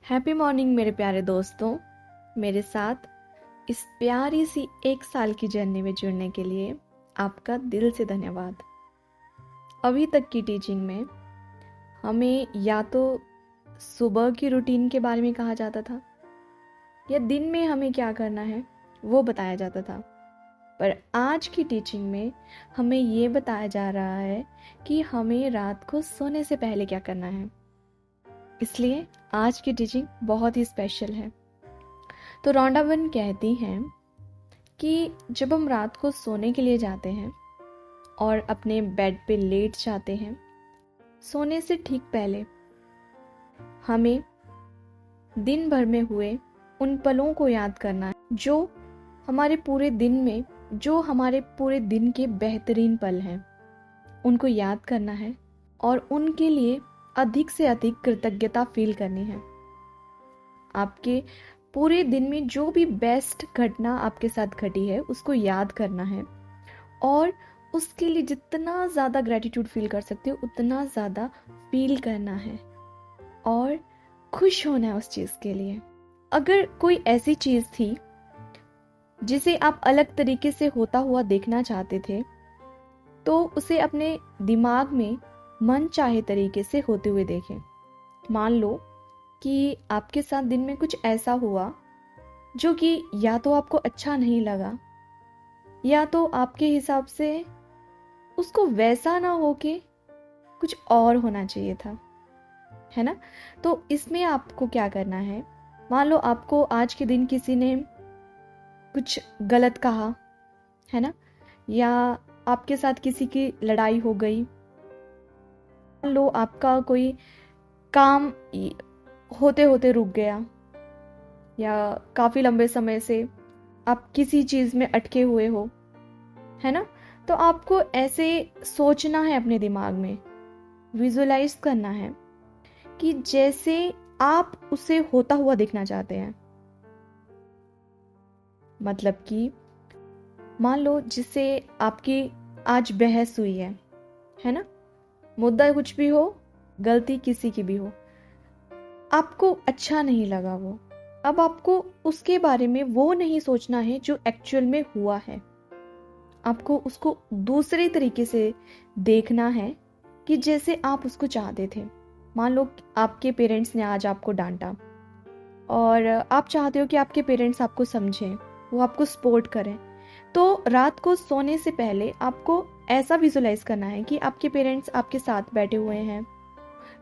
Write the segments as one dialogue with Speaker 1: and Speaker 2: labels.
Speaker 1: Happy morning मेरे प्यारे दोस्तों। मेरे साथ इस प्यारी सी 1 साल की जर्नी में जुड़ने के लिए आपका दिल से धन्यवाद। अभी तक की टीचिंग में हमें या तो सुबह की रूटीन के बारे में कहा जाता था या दिन में हमें क्या करना है वो बताया जाता था, पर आज की टीचिंग में हमें ये बताया जा रहा है कि हमें रात को सोने से पहले क्या करना है। इसलिए आज की टीचिंग बहुत ही स्पेशल है। तो रॉन्डा वन कहती हैं कि जब हम रात को सोने के लिए जाते हैं और अपने बेड पे लेट जाते हैं, सोने से ठीक पहले हमें दिन भर में हुए उन पलों को याद करना है जो हमारे पूरे दिन के बेहतरीन पल हैं। उनको याद करना है और उनके लिए अधिक से अधिक कृतज्ञता फील करनी है। आपके पूरे दिन में जो भी बेस्ट घटना आपके साथ घटी है उसको याद करना है और उसके लिए जितना ज़्यादा ग्रैटिट्यूड फील कर सकते हो उतना ज़्यादा फील करना है और खुश होना है उस चीज़ के लिए। अगर कोई ऐसी चीज़ थी जिसे आप अलग तरीके से होता हुआ देखना चाहते थे तो उसे अपने दिमाग में मन चाहे तरीके से होते हुए देखें। मान लो कि आपके साथ दिन में कुछ ऐसा हुआ जो कि या तो आपको अच्छा नहीं लगा या तो आपके हिसाब से उसको वैसा ना हो के कुछ और होना चाहिए था, है ना। तो इसमें आपको क्या करना है, मान लो आपको आज के दिन किसी ने कुछ गलत कहा, है ना, या आपके साथ किसी की लड़ाई हो गई, मान लो आपका कोई काम होते होते रुक गया या काफ़ी लंबे समय से आप किसी चीज़ में अटके हुए हो, है ना। तो आपको ऐसे सोचना है, अपने दिमाग में विजुलाइज करना है कि जैसे आप उसे होता हुआ देखना चाहते हैं। मतलब कि मान लो जिससे आपकी आज बहस हुई है ना, मुद्दा कुछ भी हो, गलती किसी की भी हो, आपको अच्छा नहीं लगा वो, अब आपको उसके बारे में वो नहीं सोचना है जो एक्चुअल में हुआ है। आपको उसको दूसरे तरीके से देखना है कि जैसे आप उसको चाहते थे। मान लो आपके पेरेंट्स ने आज आपको डांटा और आप चाहते हो कि आपके पेरेंट्स आपको समझें, वो आपको सपोर्ट करें। तो रात को सोने से पहले आपको ऐसा विजुलाइज करना है कि आपके पेरेंट्स आपके साथ बैठे हुए हैं,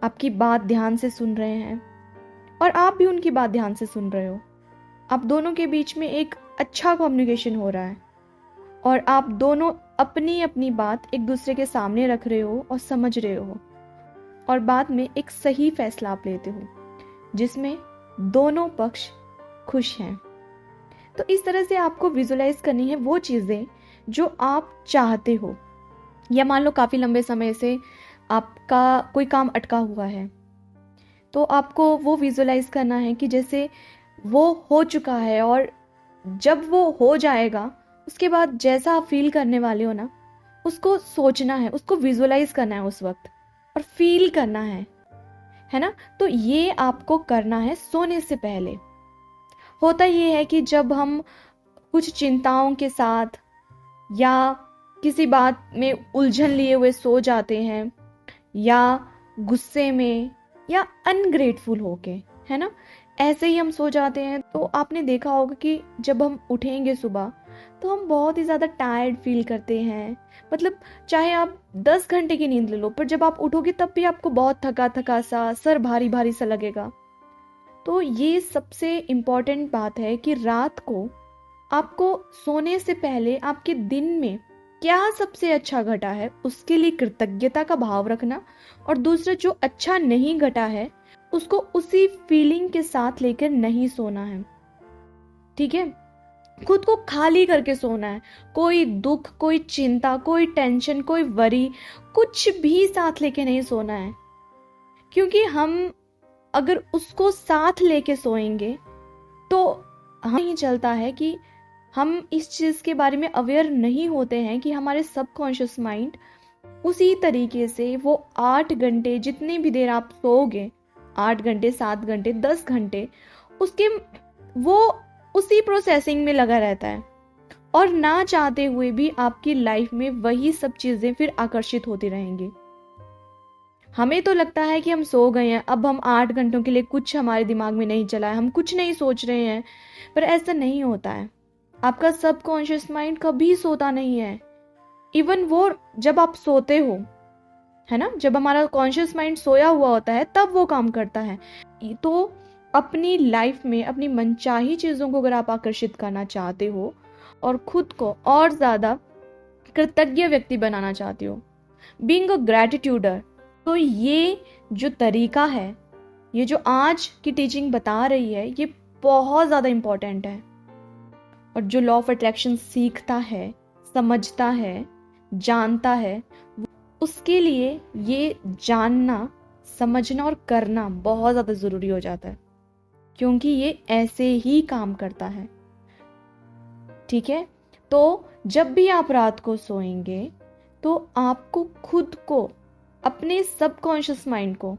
Speaker 1: आपकी बात ध्यान से सुन रहे हैं और आप भी उनकी बात ध्यान से सुन रहे हो। आप दोनों के बीच में एक अच्छा कम्युनिकेशन हो रहा है और आप दोनों अपनी अपनी बात एक दूसरे के सामने रख रहे हो और समझ रहे हो और बाद में एक सही फैसला आप लेते हो जिसमें दोनों पक्ष खुश हैं। तो इस तरह से आपको विजुलाइज करनी है वो चीज़ें जो आप चाहते हो। या मान लो काफ़ी लंबे समय से आपका कोई काम अटका हुआ है तो आपको वो विजुलाइज करना है कि जैसे वो हो चुका है और जब वो हो जाएगा उसके बाद जैसा आप फील करने वाले हो ना, उसको सोचना है, उसको विजुलाइज करना है उस वक्त और फील करना है ना। तो ये आपको करना है सोने से पहले। होता ये है कि जब हम कुछ चिंताओं के साथ या किसी बात में उलझन लिए हुए सो जाते हैं या गुस्से में या अनग्रेटफुल होके, है ना, ऐसे ही हम सो जाते हैं। तो आपने देखा होगा कि जब हम उठेंगे सुबह तो हम बहुत ही ज़्यादा टायर्ड फील करते हैं। मतलब चाहे आप 10 घंटे की नींद ले लो, पर जब आप उठोगे तब भी आपको बहुत थका थका सा, सर भारी भारी सा लगेगा। तो ये सबसे इम्पॉर्टेंट बात है कि रात को आपको सोने से पहले आपके दिन में क्या सबसे अच्छा घटा है उसके लिए कृतज्ञता का भाव रखना और दूसरा जो अच्छा नहीं घटा है उसको उसी फीलिंग के साथ लेकर नहीं सोना है। ठीक है, खुद को खाली करके सोना है। कोई दुख, कोई चिंता, कोई टेंशन, कोई वरी, कुछ भी साथ लेके नहीं सोना है, क्योंकि हम अगर उसको साथ लेके सोएंगे तो हमें ही चलता है कि हम इस चीज़ के बारे में अवेयर नहीं होते हैं कि हमारे सबकॉन्शियस माइंड उसी तरीके से वो 8 घंटे जितनी भी देर आप सोओगे 8 घंटे, 7 घंटे, 10 घंटे उसके वो उसी प्रोसेसिंग में लगा रहता है, और ना चाहते हुए भी आपकी लाइफ में वही सब चीजें फिर आकर्षित होती रहेंगी। हमें तो लगता है कि हम सो गए हैं, अब हम 8 घंटों के लिए कुछ हमारे दिमाग में नहीं चला है, हम कुछ नहीं सोच रहे हैं, पर ऐसा नहीं होता है। आपका सबकॉन्शियस माइंड कभी सोता नहीं है। इवन वो जब आप सोते हो, है ना, जब हमारा कॉन्शियस माइंड सोया हुआ होता है तब वो काम करता है। तो अपनी लाइफ में अपनी मनचाही चीजों को अगर आप आकर्षित करना चाहते हो और खुद को और ज्यादा कृतज्ञ व्यक्ति बनाना चाहते हो, बीइंग अ ग्रैटिट्यूडर, तो ये जो तरीका है, ये जो आज की टीचिंग बता रही है, ये बहुत ज्यादा इंपॉर्टेंट है। और जो लॉ ऑफ अट्रैक्शन सीखता है, समझता है, जानता है, उसके लिए ये जानना, समझना और करना बहुत ज्यादा जरूरी हो जाता है, क्योंकि ये ऐसे ही काम करता है। ठीक है, तो जब भी आप रात को सोएंगे तो आपको खुद को, अपने सबकॉन्शियस माइंड को,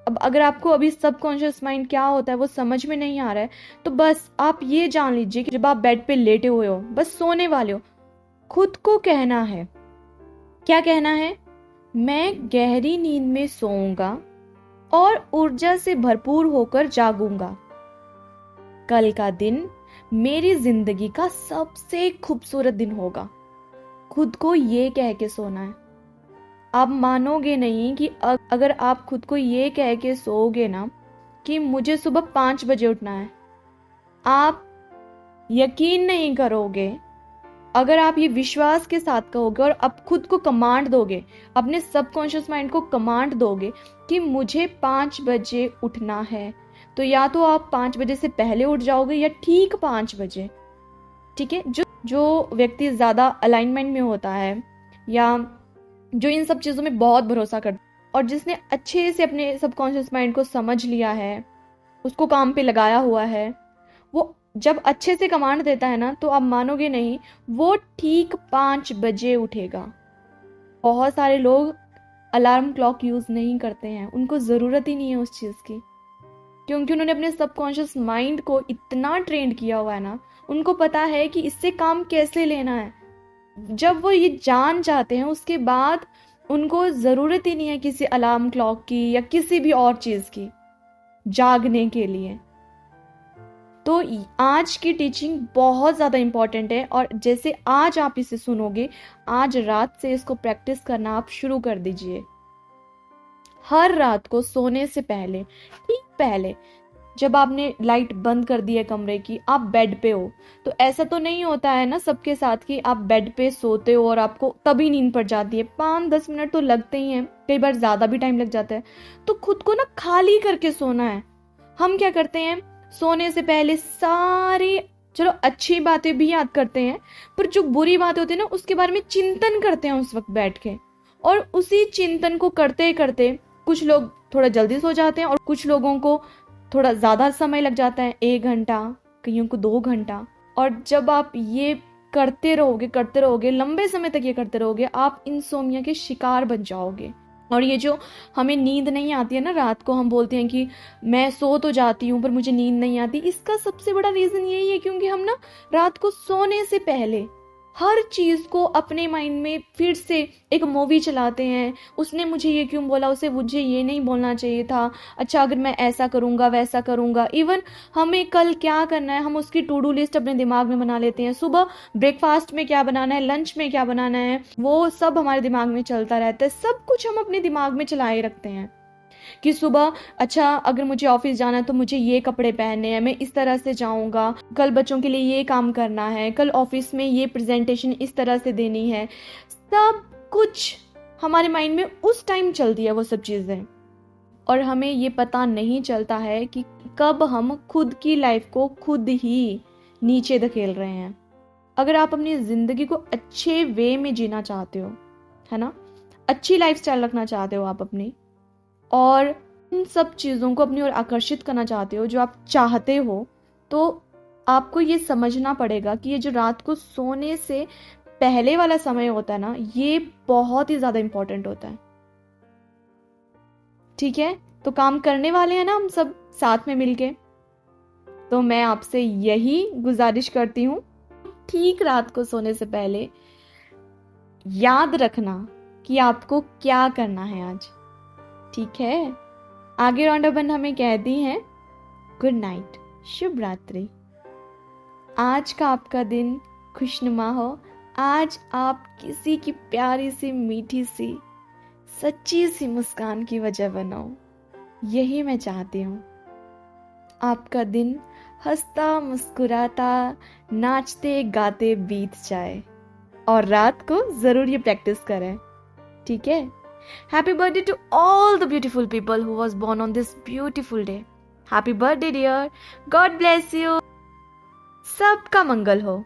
Speaker 1: अब अगर आपको अभी सबकॉन्शियस माइंड क्या होता है वो समझ में नहीं आ रहा है, तो बस आप ये जान लीजिए कि जब आप बेड पे लेटे हुए हो, बस सोने वाले हो, खुद को कहना है, क्या कहना है, मैं गहरी नींद में सोऊंगा और ऊर्जा से भरपूर होकर जागूंगा। कल का दिन मेरी जिंदगी का सबसे खूबसूरत दिन होगा। खुद को ये कह के सोना है। आप मानोगे नहीं कि अगर आप खुद को ये कह के सोओगे ना कि मुझे सुबह 5 बजे उठना है, आप यकीन नहीं करोगे। अगर आप ये विश्वास के साथ कहोगे और आप खुद को कमांड दोगे, अपने सबकॉन्शियस माइंड को कमांड दोगे कि मुझे 5 बजे उठना है, तो या तो आप 5 बजे से पहले उठ जाओगे या ठीक 5 बजे। ठीक है, जो व्यक्ति ज्यादा अलाइनमेंट में होता है या जो इन सब चीजों में बहुत भरोसा करता है और जिसने अच्छे से अपने सबकॉन्शियस माइंड को समझ लिया है, उसको काम पे लगाया हुआ है, वो जब अच्छे से कमांड देता है ना, तो आप मानोगे नहीं, वो ठीक 5 बजे उठेगा। बहुत सारे लोग अलार्म क्लॉक यूज नहीं करते हैं, उनको जरूरत ही नहीं है उस चीज की, क्योंकि उन्होंने अपने सबकॉन्शियस माइंड को इतना ट्रेंड किया हुआ है ना, उनको पता है कि इससे काम कैसे लेना है। जब वो ये जान जाते हैं, उसके बाद उनको जरूरत ही नहीं है किसी अलार्म क्लॉक की या किसी भी और चीज की जागने के लिए। तो आज की टीचिंग बहुत ज्यादा इंपॉर्टेंट है, और जैसे आज आप इसे सुनोगे, आज रात से इसको प्रैक्टिस करना आप शुरू कर दीजिए। हर रात को सोने से पहले, ठीक पहले जब आपने लाइट बंद कर दी है कमरे की, आप बेड पे हो, तो ऐसा तो नहीं होता है ना सबके साथ कि आप बेड पे सोते हो और आपको तभी नींद पड़ जाती है। 5-10 मिनट तो लगते ही हैं, कई बार ज्यादा भी टाइम लग जाता है। तो खुद को ना खाली करके सोना है। हम क्या करते हैं, सोने से पहले सारी, चलो अच्छी बातें भी याद करते हैं, पर जो बुरी बातें होती है ना, उसके बारे में चिंतन करते हैं उस वक्त बैठ के, और उसी चिंतन को करते करते कुछ लोग थोड़ा जल्दी सो जाते हैं और कुछ लोगों को थोड़ा ज्यादा समय लग जाता है, 1 घंटा, कईयों को 2 घंटा। और जब आप ये करते रहोगे लंबे समय तक ये करते रहोगे, आप इंसोम्निया के शिकार बन जाओगे। और ये जो हमें नींद नहीं आती है ना रात को, हम बोलते हैं कि मैं सो तो जाती हूँ पर मुझे नींद नहीं आती, इसका सबसे बड़ा रीजन यही है क्योंकि हम ना रात को सोने से पहले हर चीज को अपने माइंड में फिर से एक मूवी चलाते हैं। उसने मुझे ये क्यों बोला, उसे मुझे ये नहीं बोलना चाहिए था, अच्छा अगर मैं ऐसा करूंगा वैसा करूंगा। इवन हमें कल क्या करना है, हम उसकी टू डू लिस्ट अपने दिमाग में बना लेते हैं। सुबह ब्रेकफास्ट में क्या बनाना है, लंच में क्या बनाना है, वो सब हमारे दिमाग में चलता रहता है। सब कुछ हम अपने दिमाग में चलाए रखते हैं कि सुबह अच्छा अगर मुझे ऑफिस जाना है तो मुझे ये कपड़े पहनने हैं, मैं इस तरह से जाऊंगा, कल बच्चों के लिए ये काम करना है, कल ऑफिस में ये प्रेजेंटेशन इस तरह से देनी है। सब कुछ हमारे माइंड में उस टाइम चलती है वो सब चीजें, और हमें ये पता नहीं चलता है कि कब हम खुद की लाइफ को खुद ही नीचे धकेल रहे हैं। अगर आप अपनी जिंदगी को अच्छे वे में जीना चाहते हो, है ना, अच्छी लाइफस्टाइल रखना चाहते हो आप अपनी, और उन सब चीज़ों को अपनी ओर आकर्षित करना चाहते हो जो आप चाहते हो, तो आपको ये समझना पड़ेगा कि ये जो रात को सोने से पहले वाला समय होता है ना, ये बहुत ही ज़्यादा इम्पोर्टेंट होता है। ठीक है, तो काम करने वाले हैं ना हम सब साथ में मिलके। तो मैं आपसे यही गुजारिश करती हूँ, ठीक रात को सोने से पहले याद रखना कि आपको क्या करना है आज। ठीक है, आगे रौंडाबन हमें कहती हैं गुड नाइट, शुभ रात्रि। आज का आपका दिन खुशनुमा हो। आज आप किसी की प्यारी सी, मीठी सी, सच्ची सी मुस्कान की वजह बनो। यही मैं चाहती हूँ। आपका दिन हंसता मुस्कुराता, नाचते गाते बीत जाए। और रात को जरूर ये प्रैक्टिस करें, ठीक है। Happy birthday to all the beautiful people who was born on this beautiful day. Happy birthday dear, God bless you. सबका मंगल हो।